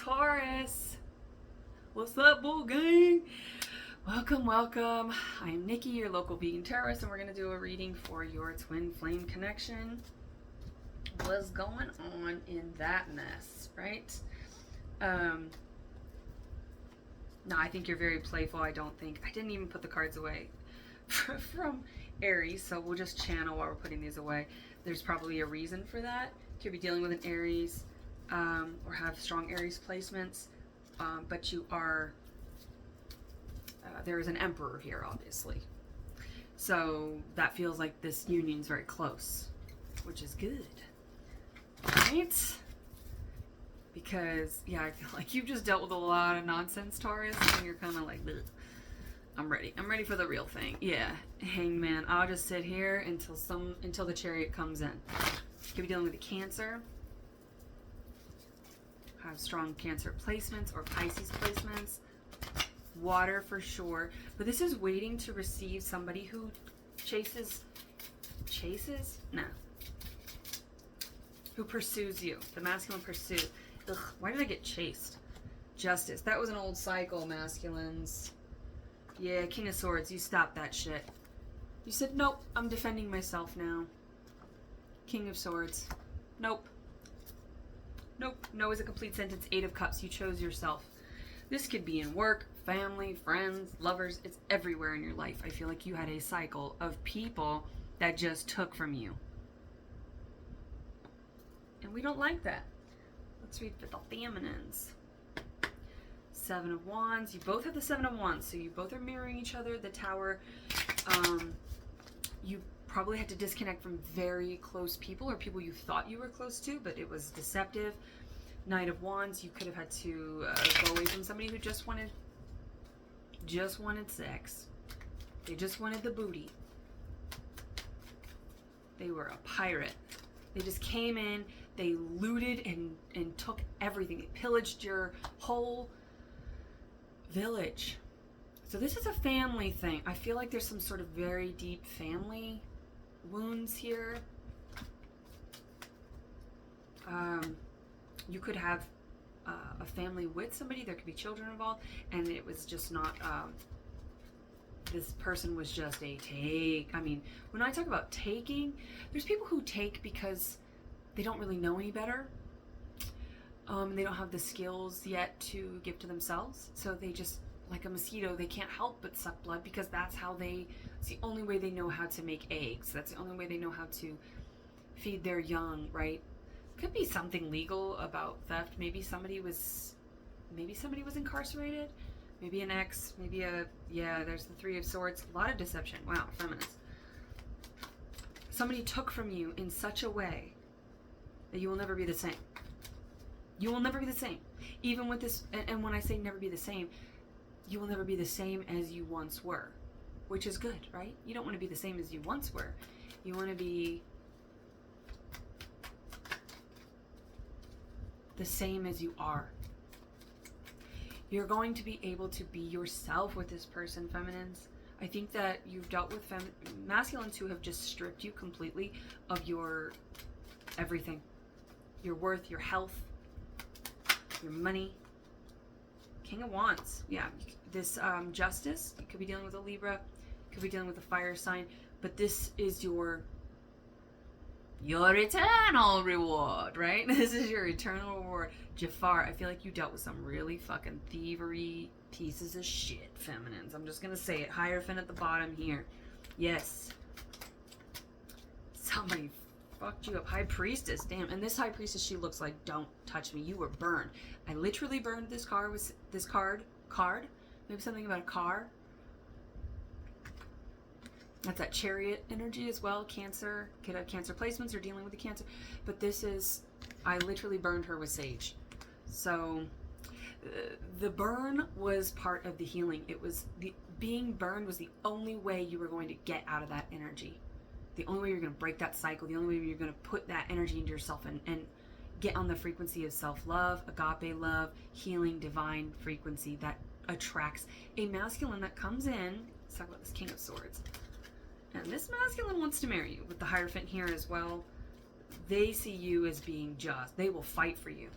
Taurus. What's up, bull gang? Welcome, welcome. I'm Nikki, your local vegan Taurus, and we're going to do a reading for your twin flame connection. What's going on in that mess, right? No, I think you're very playful. I didn't even put the cards away from Aries, so we'll just channel while we're putting these away. There's probably a reason for that. Could be dealing with an Aries, or have strong Aries placements, but you are, there is an Emperor here, obviously. So that feels like this union's very close, which is good, right? Because, yeah, I feel like you've just dealt with a lot of nonsense, Taurus, and you're kind of like, bleh. I'm ready for the real thing. Yeah, Hangman. I'll just sit here until the Chariot comes in. Could be dealing with a Cancer. Have strong Cancer placements or Pisces placements. Water for sure. But this is waiting to receive somebody who chases? No. Who pursues you. The masculine pursuit. Ugh, why did I get chased? Justice. That was an old cycle, masculines. Yeah, King of Swords, you stopped that shit. You said, nope, I'm defending myself now. King of Swords. Nope. Nope. No is a complete sentence. 8 of Cups. You chose yourself. This could be in work, family, friends, lovers. It's everywhere in your life. I feel like you had a cycle of people that just took from you. And we don't like that. Let's read for the feminines. 7 of Wands. You both have the 7 of Wands, so you both are mirroring each other. The Tower. You probably had to disconnect from very close people or people you thought you were close to, but it was deceptive. Knight of Wands. You could have had to go away from somebody who just wanted sex. They just wanted the booty. They were a pirate. They just came in, they looted and took everything. They pillaged your whole village. So this is a family thing. I feel like there's some sort of very deep family wounds here. You could have a family with somebody. There could be children involved, and it was just not, this person was just a take. I mean, when I talk about taking, there's people who take because they don't really know any better. They don't have the skills yet to give to themselves. So they just, like a mosquito, they can't help but suck blood because it's the only way they know how to make eggs. That's the only way they know how to feed their young, right? Could be something legal about theft. Maybe somebody was incarcerated. Maybe an ex, there's the 3 of Swords. A lot of deception. Wow, feminist. Somebody took from you in such a way that you will never be the same. You will never be the same. Even with this, and when I say never be the same, you will never be the same as you once were, which is good, right? You don't want to be the same as you once were. You want to be the same as you are. You're going to be able to be yourself with this person, feminines. I think that you've dealt with masculines who have just stripped you completely of your everything. Your worth, your health, your money. King of Wands. Yeah, this Justice. You could be dealing with a Libra. You could be dealing with a fire sign. But this is your eternal reward, right? This is your eternal reward. Jafar, I feel like you dealt with some really fucking thievery pieces of shit, feminines. I'm just gonna say it. Hierophant at the bottom here. Yes. Somebody fucked you up. High Priestess, damn. And this High Priestess, she looks like, don't touch me. You were burned. I literally burned this car with this card. Maybe something about a car. That's that Chariot energy as well. Cancer. Could have Cancer placements or dealing with the Cancer. But this is, I literally burned her with sage. So the burn was part of the healing. It was being burned was the only way you were going to get out of that energy. The only way you're going to break that cycle. The only way you're going to put that energy into yourself and get on the frequency of self-love, agape love, healing, divine frequency that attracts a masculine that comes in. Let's talk about this King of Swords. And this masculine wants to marry you with the Hierophant here as well. They see you as being just. They will fight for you.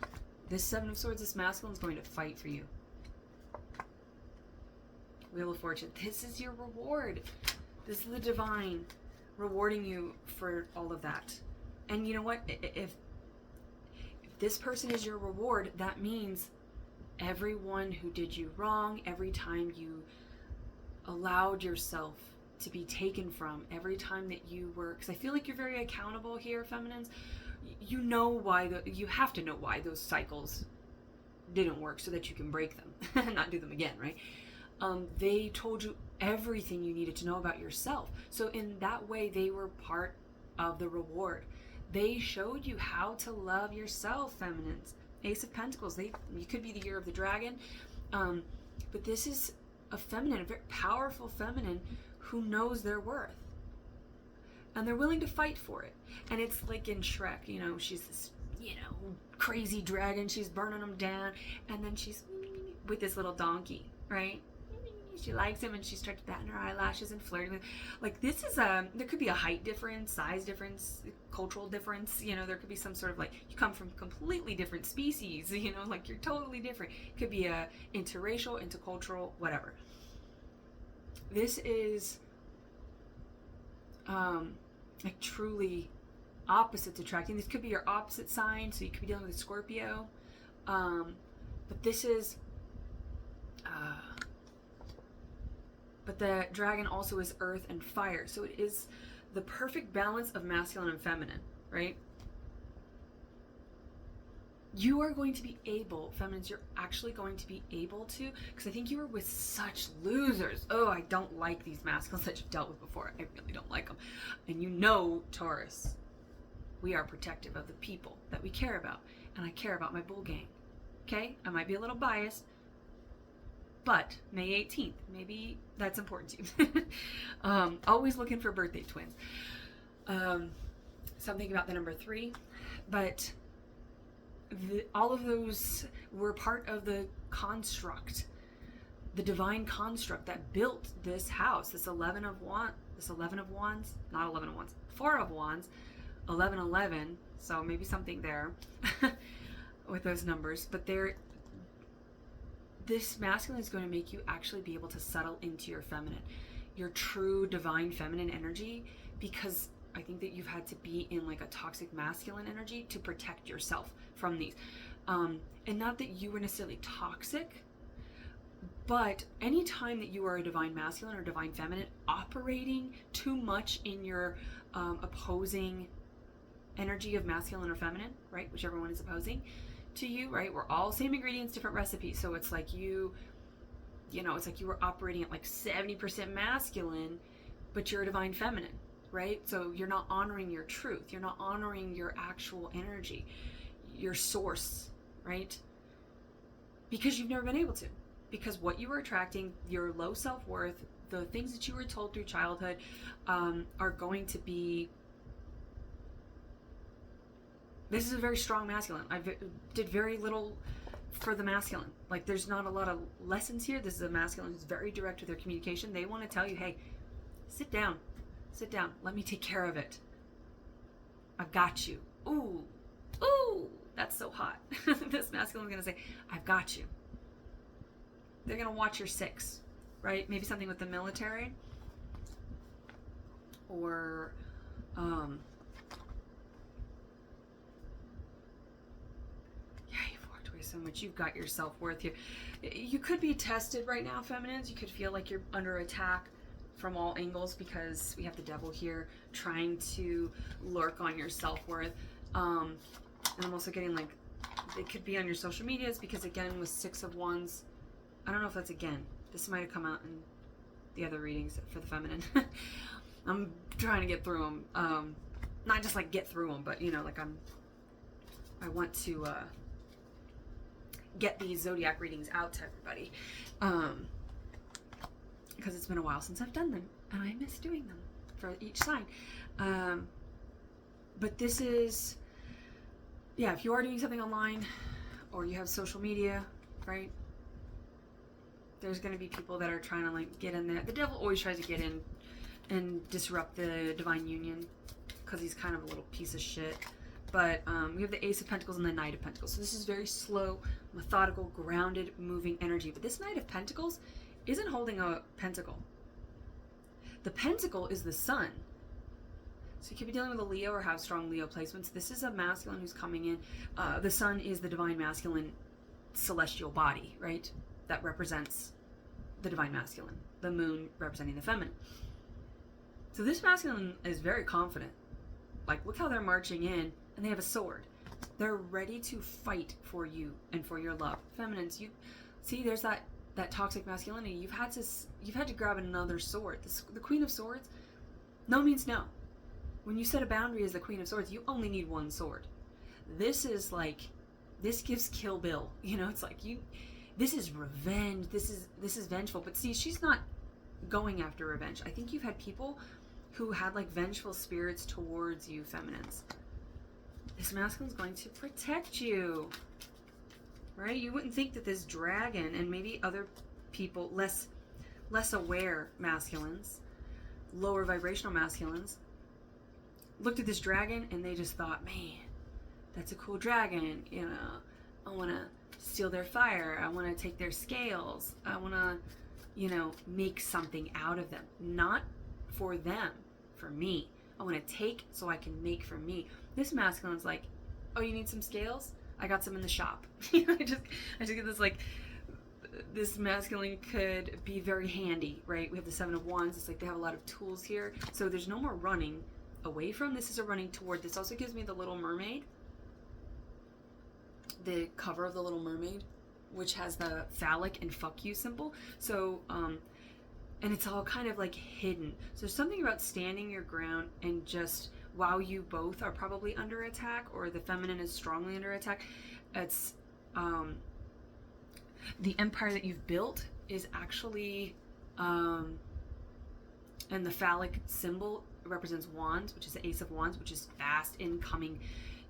This Seven of Swords, this masculine, is going to fight for you. Wheel of Fortune. This is your reward. This is the divine rewarding you for all of that. And you know what? If this person is your reward, that means everyone who did you wrong, every time you allowed yourself to be taken from, every time that you were, because I feel like you're very accountable here, feminines. You know why, you have to know why those cycles didn't work so that you can break them and not do them again, right? They told you everything you needed to know about yourself. So in that way, they were part of the reward. They showed you how to love yourself, feminines. Ace of Pentacles. You could be the year of the dragon, but this is a feminine, a very powerful feminine who knows their worth, and they're willing to fight for it. And it's like in Shrek, you know, she's this, you know, crazy dragon. She's burning them down, and then she's with this little donkey, right? She likes him, and she starts batting her eyelashes and flirting with. Like, this is there could be a height difference, size difference, cultural difference. You know, there could be some sort of, like, you come from completely different species. You know, like, you're totally different. It could be a interracial, intercultural, whatever. This is like truly opposites attracting. This could be your opposite sign, so you could be dealing with a Scorpio. But this is. But the dragon also is earth and fire. So it is the perfect balance of masculine and feminine, right? You are going to be able, feminines, you're actually going to be able to, because I think you were with such losers. Oh, I don't like these masculines that you've dealt with before. I really don't like them. And you know, Taurus, we are protective of the people that we care about. And I care about my bull gang. Okay? I might be a little biased, but May 18th, maybe that's important to you. Always looking for birthday twins. Something about the number 3. But all of those were part of the construct, the divine construct that built this house, this 11 of wands, not 11 of wands, 4 of wands, 1111. So maybe something there with those numbers. But this masculine is going to make you actually be able to settle into your feminine, your true divine feminine energy, because I think that you've had to be in like a toxic masculine energy to protect yourself from these. And not that you were necessarily toxic, but anytime that you are a divine masculine or divine feminine operating too much in your opposing energy of masculine or feminine, right? Whichever one is opposing to you, right? We're all same ingredients, different recipes. So it's like you know, it's like you were operating at like 70% masculine, but you're a divine feminine, right? So you're not honoring your truth. You're not honoring your actual energy, your source, right? Because you've never been able to. Because what you were attracting, your low self-worth, the things that you were told through childhood are going to be. This is a very strong masculine. I did very little for the masculine. Like, there's not a lot of lessons here. This is a masculine who's very direct with their communication. They want to tell you, hey, sit down. Let me take care of it. I've got you. Ooh, that's so hot. This masculine is going to say, I've got you. They're going to watch your 6, right? Maybe something with the military. Or, so much. You've got your self-worth here. You could be tested right now, feminines. You could feel like you're under attack from all angles because we have the devil here trying to lurk on your self-worth. And I'm also getting like, it could be on your social medias because again, with 6 of wands, I don't know if that's again. This might have come out in the other readings for the feminine. I'm trying to get through them. Not just like get through them, but you know, like I want to get these zodiac readings out to everybody because it's been a while since I've done them and I miss doing them for each sign. But this is, yeah, if you are doing something online or you have social media, right, there's going to be people that are trying to like get in there. The devil always tries to get in and disrupt the divine union because he's kind of a little piece of shit. But we have the Ace of Pentacles and the Knight of Pentacles. So this is very slow, methodical, grounded, moving energy. But this Knight of Pentacles isn't holding a pentacle. The pentacle is the sun. So you could be dealing with a Leo or have strong Leo placements. This is a masculine who's coming in. The sun is the divine masculine celestial body, right? That represents the divine masculine. The moon representing the feminine. So this masculine is very confident. Like, look how they're marching in, and they have a sword. They're ready to fight for you and for your love. Feminines, you see, there's that toxic masculinity. You've had to grab another sword. The Queen of Swords, no means no. When you set a boundary as the Queen of Swords, you only need one sword. This is like, this gives Kill Bill. You know, it's like this is revenge. This is vengeful. But see, she's not going after revenge. I think you've had people who had like vengeful spirits towards you, feminines. This masculine's going to protect you, right? You wouldn't think that this dragon and maybe other people, less aware masculines, lower vibrational masculines, looked at this dragon and they just thought, man, that's a cool dragon. You know, I want to steal their fire. I want to take their scales. I want to, you know, make something out of them. Not for them, for me. I want to take so I can make for me. This masculine's like, oh, you need some scales? I got some in the shop. I just get this like, this masculine could be very handy, right? We have the Seven of Wands. It's like they have a lot of tools here. So there's no more running away from. This is a running toward. This also gives me the Little Mermaid. The cover of the Little Mermaid, which has the phallic and fuck you symbol. So, and it's all kind of like hidden. So there's something about standing your ground and just, while you both are probably under attack, or the feminine is strongly under attack, it's, the empire that you've built is actually, and the phallic symbol represents wands, which is the Ace of Wands, which is fast incoming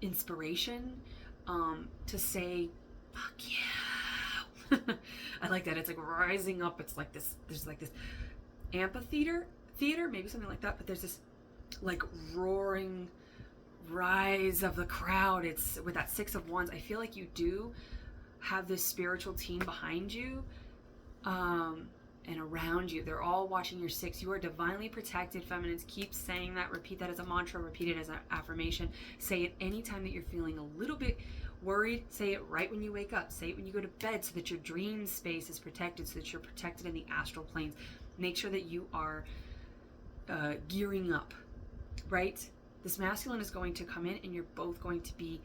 inspiration, to say, fuck yeah. I like that. It's like rising up. It's like this, there's like this amphitheater, maybe something like that, but there's this like roaring rise of the crowd. It's with that Six of Wands. I feel like you do have this spiritual team behind you, and around you. They're all watching your six. You are divinely protected, feminines. Keep saying that. Repeat that as a mantra. Repeat it as an affirmation. Say it anytime that you're feeling a little bit worried. Say it right when you wake up. Say it when you go to bed, so that your dream space is protected, so that you're protected in the astral planes. Make sure that you are gearing up, right? This masculine is going to come in and you're both going to be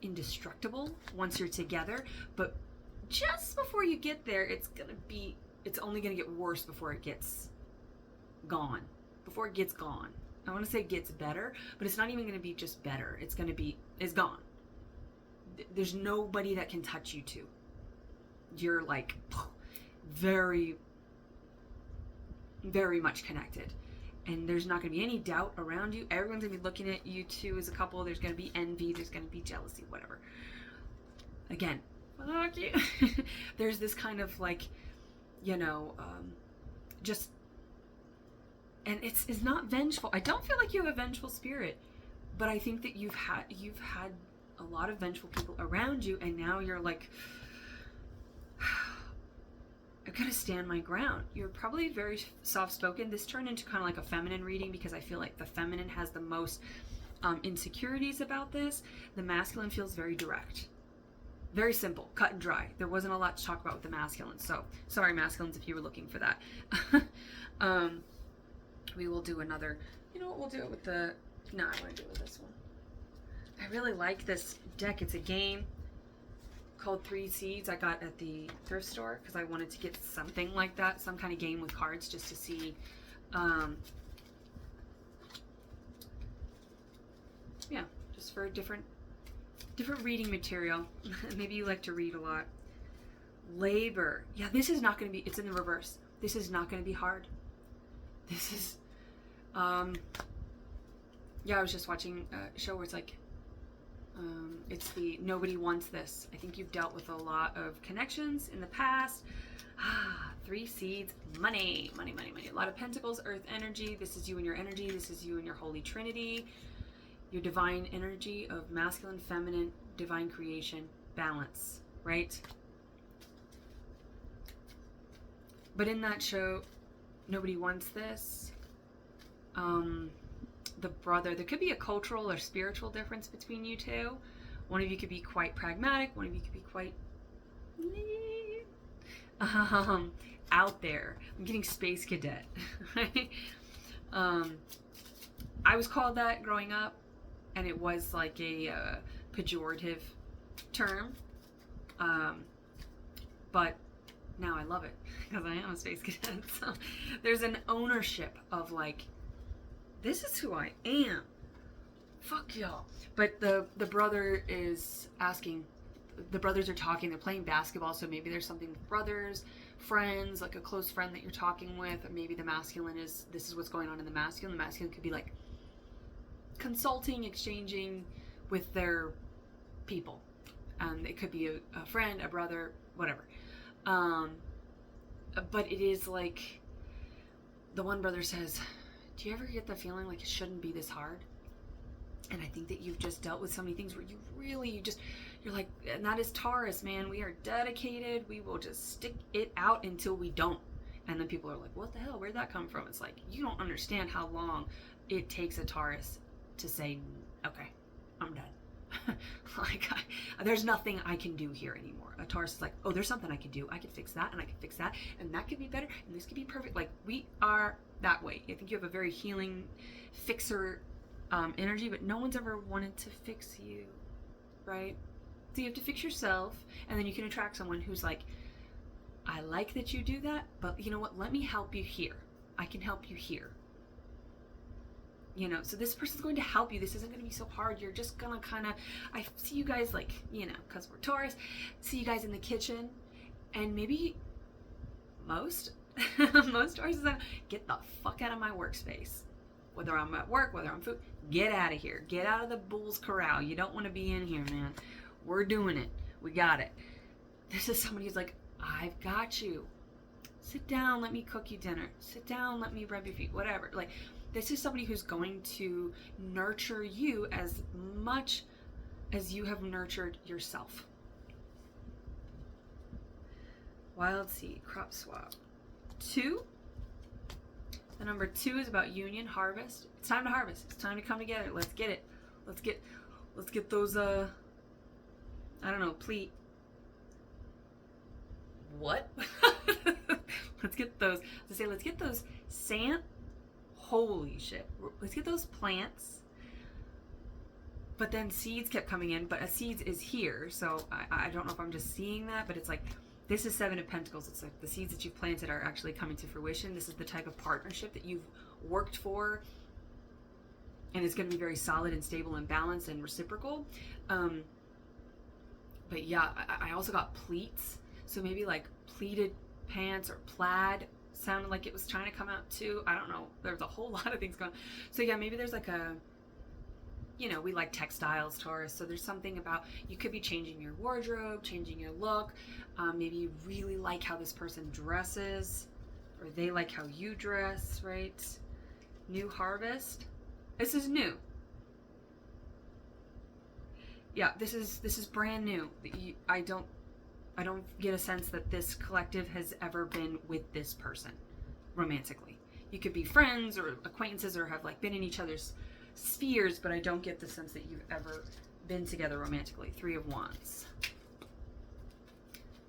indestructible once you're together. But just before you get there, it's only going to get worse before it gets gone. Before it gets gone. I want to say gets better, but it's not even going to be just better. It's gone. There's nobody that can touch you two. You're like very, very much connected. And there's not going to be any doubt around you. Everyone's going to be looking at you two as a couple. There's going to be envy. There's going to be jealousy, whatever. Again, fuck you. There's this kind of like, you know, just, and it's not vengeful. I don't feel like you have a vengeful spirit, but I think that you've had a lot of vengeful people around you, and now you're like, I've got to stand my ground. You're probably very soft-spoken. This turned into kind of like a feminine reading, because I feel like the feminine has the most insecurities about this. The masculine feels very direct. Very simple, cut and dry. There wasn't a lot to talk about with the masculine. So, sorry masculines if you were looking for that. We will do another, you know what, we'll do it with the, no, I want to do it with this one. I really like this deck. It's a game called 3 Seeds I got at the thrift store, because I wanted to get something like that, some kind of game with cards, just to see, yeah, just for a different reading material. Maybe you like to read a lot. Labor. Yeah, this is not going to be, it's in the reverse. This is not going to be hard. This is, yeah, I was just watching a show where it's like, it's the Nobody Wants This. I think you've dealt with a lot of connections in the past. 3 Seeds, money, money, money, money. A lot of pentacles, earth energy. This is you and your energy. This is you and your holy trinity. your divine energy of masculine, feminine, divine creation, balance, right? But in that show, nobody wants this. The brother, there could be a cultural or spiritual difference between you two. One of you could be quite pragmatic, one of you could be quite out there. I'm getting space cadet. Right? I was called that growing up, and it was like a pejorative term. But now I love it because I am a space cadet. So there's an ownership of like, this is who I am. Fuck y'all. But the brother is asking, the brothers are talking, they're playing basketball, so maybe there's something with brothers, friends, like a close friend that you're talking with, or maybe the masculine is, this is what's going on in the masculine. The masculine could be like consulting, exchanging with their people. It could be a friend, a brother, whatever. But it is like, the one brother says, do you ever get the feeling like it shouldn't be this hard? And I think that you've just dealt with so many things where you're like, and that is Taurus, man. We are dedicated. We will just stick it out until we don't. And then people are like, what the hell? Where'd that come from? It's like, you don't understand how long it takes a Taurus to say, okay, I'm done. Like, there's nothing I can do here anymore. A Taurus is like, oh, there's something I can do. I can fix that, and I can fix that, and that could be better, and this could be perfect. Like, we are that way. I think you have a very healing, fixer energy, but no one's ever wanted to fix you, right? So you have to fix yourself, and then you can attract someone who's like, I like that you do that, but you know what? Let me help you here. I can help you here. You know, so this person's going to help you. This isn't going to be so hard. You're just going to kind of, I see you guys like, you know, because we're Taurus, see you guys in the kitchen, and maybe most Taurus is like, get the fuck out of my workspace. Whether I'm at work, whether I'm food, get out of here. Get out of the bull's corral. You don't want to be in here, man. We're doing it. We got it. This is somebody who's like, I've got you. Sit down, let me cook you dinner. Sit down, let me rub your feet, whatever. Like, this is somebody who's going to nurture you as much as you have nurtured yourself. Wild seed, crop swap. 2. The number 2 is about union, harvest. It's time to harvest. It's time to come together. Let's get it. Let's get those, I don't know, what? Let's get those sand. Holy shit. Let's get those plants. But then seeds kept coming in, but a seeds is here. So I don't know if I'm just seeing that, but it's like, this is 7 of Pentacles. It's like the seeds that you've planted are actually coming to fruition. This is the type of partnership that you've worked for. And it's going to be very solid and stable and balanced and reciprocal. But yeah, I also got pleats. So maybe like pleated pants or plaid sounded like it was trying to come out too. I don't know. There's a whole lot of things going on. So yeah, maybe there's like a, you know, we like textiles, Taurus. So there's something about, you could be changing your wardrobe, changing your look. Maybe you really like how this person dresses, or they like how you dress, right? New harvest. This is new. Yeah, this is brand new. I don't get a sense that this collective has ever been with this person romantically. You could be friends or acquaintances or have like been in each other's spheres, but I don't get the sense that you've ever been together romantically. 3 of Wands.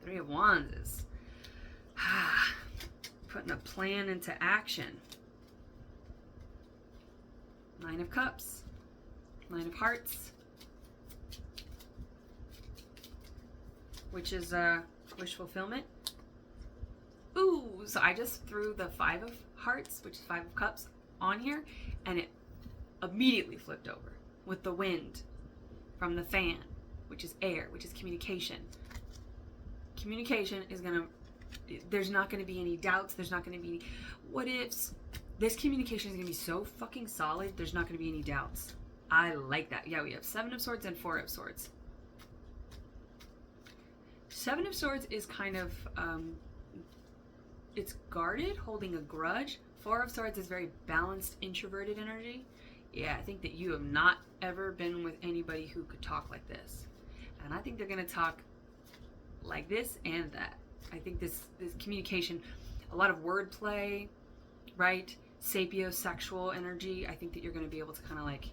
3 of Wands is putting a plan into action. 9 of Cups. 9 of Hearts. Which is wish fulfillment. Ooh, so I just threw the 5 of Hearts, which is 5 of Cups, on here, and it immediately flipped over with the wind from the fan, which is air, which is communication. Communication is there's not gonna be any doubts, there's not gonna be any what ifs. This communication is gonna be so fucking solid, there's not gonna be any doubts. I like that. Yeah, we have 7 of Swords and 4 of Swords. 7 of Swords is kind of, it's guarded, holding a grudge. 4 of Swords is very balanced, introverted energy. yeah, I think that you have not ever been with anybody who could talk like this. And I think they're going to talk like this and that. I think this communication, a lot of wordplay, right? Sapiosexual energy. I think that you're going to be able to kind of like,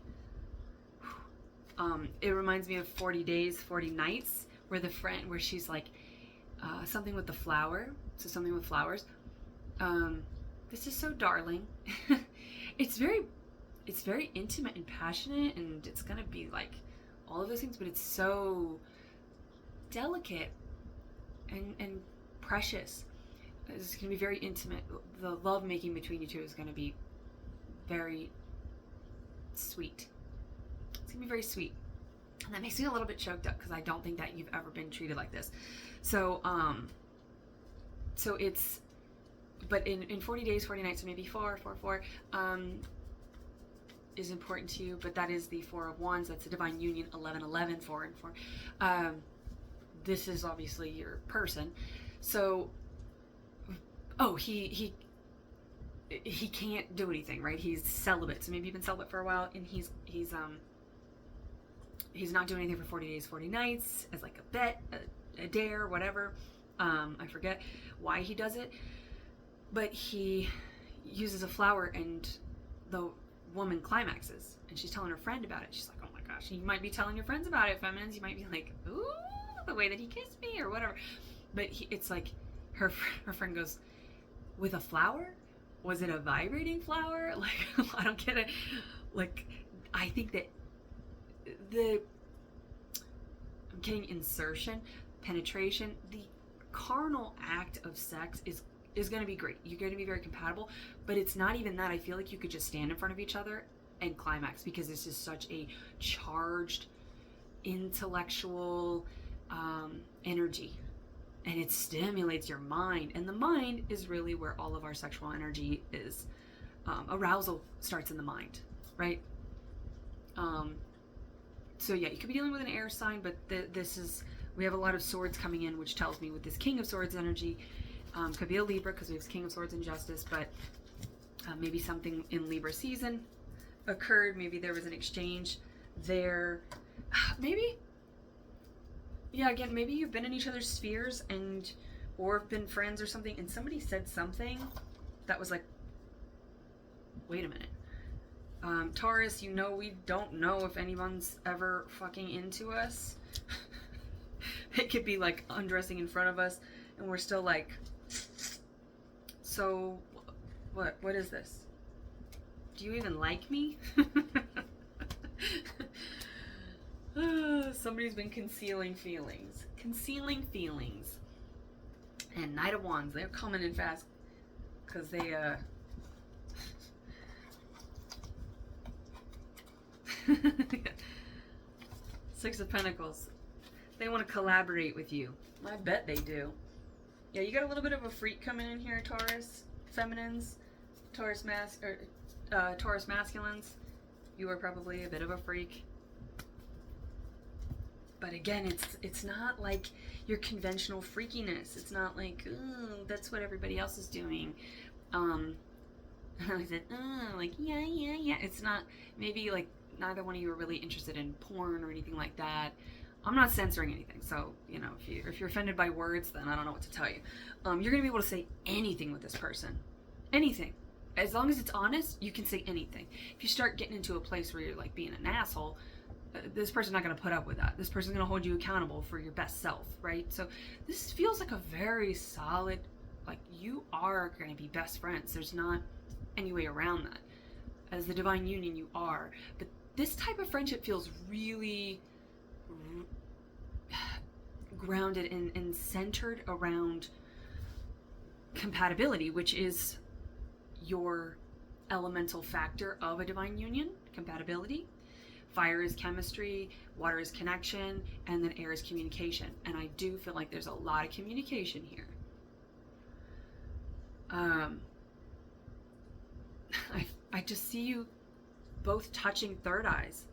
it reminds me of 40 Days, 40 Nights, where she's like, something with the flower. So something with flowers. This is so darling. It's very intimate and passionate, and it's going to be like all of those things, but it's so delicate and precious. It's going to be very intimate. The love making between you two is going to be very sweet. It's going to be very sweet. And that makes me a little bit choked up because I don't think that you've ever been treated like this. So it's, but in 40 Days, 40 Nights, so maybe 4, is important to you, but that is the 4 of Wands. That's the divine union, 11, 11, 4 and 4. This is obviously your person. So, he can't do anything, right? He's celibate. So maybe you've been celibate for a while, and he's not doing anything for 40 Days, 40 Nights as like a bet, a dare, whatever. I forget why he does it, but he uses a flower, and the woman climaxes, and she's telling her friend about it. She's like, oh my gosh. You might be telling your friends about it, feminines. You might be like, ooh, the way that he kissed me or whatever. But it's like her friend goes, with a flower? Was it a vibrating flower? Like, I don't get it. Like, I think that I'm getting insertion, penetration, the carnal act of sex is going to be great. You're going to be very compatible, but it's not even that. I feel like you could just stand in front of each other and climax, because this is such a charged, intellectual energy, and it stimulates your mind, and the mind is really where all of our sexual energy is. Arousal starts in the mind, right? So yeah, you could be dealing with an air sign, but we have a lot of swords coming in, which tells me with this King of Swords energy, could be a Libra because we have King of Swords and Justice, but maybe something in Libra season occurred. Maybe there was an exchange there. Maybe, yeah, again, maybe you've been in each other's spheres or been friends or something, and somebody said something that was like, wait a minute. Taurus, we don't know if anyone's ever fucking into us. It could be like undressing in front of us, and we're still like, so what is this? Do you even like me? Somebody's been concealing feelings. And Knight of Wands, they're coming in fast because they Six of Pentacles. They want to collaborate with you. I bet they do. Yeah, you got a little bit of a freak coming in here, Taurus. Feminines. Taurus masculines. You are probably a bit of a freak. But again, it's not like your conventional freakiness. It's not like, ooh, that's what everybody else is doing. I said, like, yeah. It's not, maybe like neither one of you are really interested in porn or anything like that. I'm not censoring anything, so, if you're offended by words, then I don't know what to tell you. You're going to be able to say anything with this person. Anything. As long as it's honest, you can say anything. If you start getting into a place where you're, like, being an asshole, this person's not going to put up with that. This person's going to hold you accountable for your best self, right? So this feels like a very solid, like, you are going to be best friends. There's not any way around that. As the divine union, you are. But this type of friendship feels really grounded and centered around compatibility, which is your elemental factor of a divine union, compatibility. Fire is chemistry, water is connection, and then air is communication. And I do feel like there's a lot of communication here. I just see you both touching third eyes.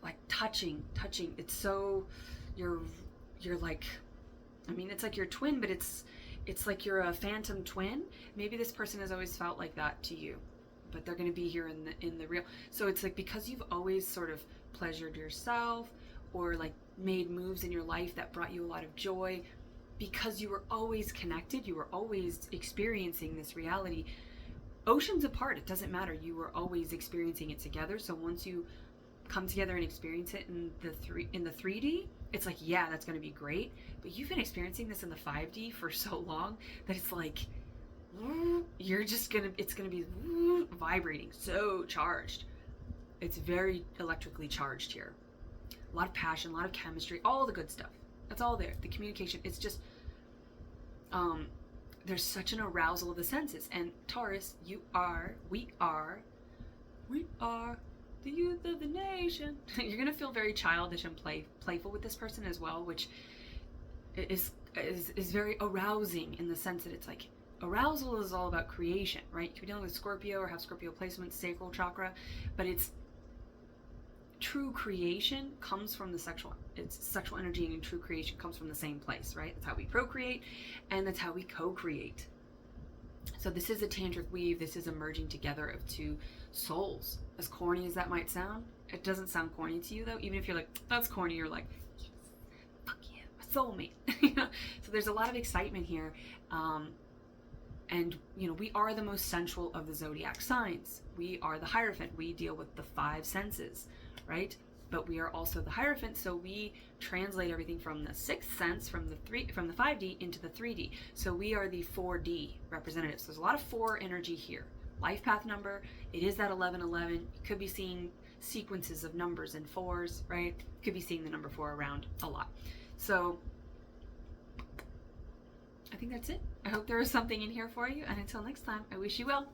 Like touching. It's so, you're like, I mean, it's like your twin, but it's like you're a phantom twin. Maybe this person has always felt like that to you, but they're going to be here in the real. So it's like, because you've always sort of pleasured yourself, or like made moves in your life that brought you a lot of joy, because you were always connected, you were always experiencing this reality, oceans apart, it doesn't matter, you were always experiencing it together. So once you come together and experience it in the 3D, it's like, yeah, that's going to be great. But you've been experiencing this in the 5D for so long that it's like, you're just gonna, it's gonna be vibrating, so charged. It's very electrically charged here. A lot of passion, a lot of chemistry, all the good stuff. That's all there. The communication, it's just, there's such an arousal of the senses. And Taurus, we are the youth of the nation. You're gonna feel very childish and playful with this person as well, which is very arousing, in the sense that it's like, arousal is all about creation, right? You could be dealing with Scorpio or have Scorpio placement, sacral chakra, but it's true creation comes from the sexual energy, and true creation comes from the same place, right? That's how we procreate, and that's how we co-create. So this is a tantric weave. This is a merging together of two souls. As corny as that might sound, it doesn't sound corny to you though. Even if you're like, that's corny, you're like, yes, fuck yeah, my soulmate. So there's a lot of excitement here. And, we are the most sensual of the zodiac signs. We are the Hierophant. We deal with the 5 senses, right? But we are also the Hierophant, so we translate everything from the 6th sense, from the 5D into the 3D. So we are the 4D representatives. So there's a lot of 4 energy here. Life path number, it is that 1111. You could be seeing sequences of numbers and 4s, right? You could be seeing the number 4 around a lot. So I think that's it. I hope there was something in here for you, and until next time, I wish you well.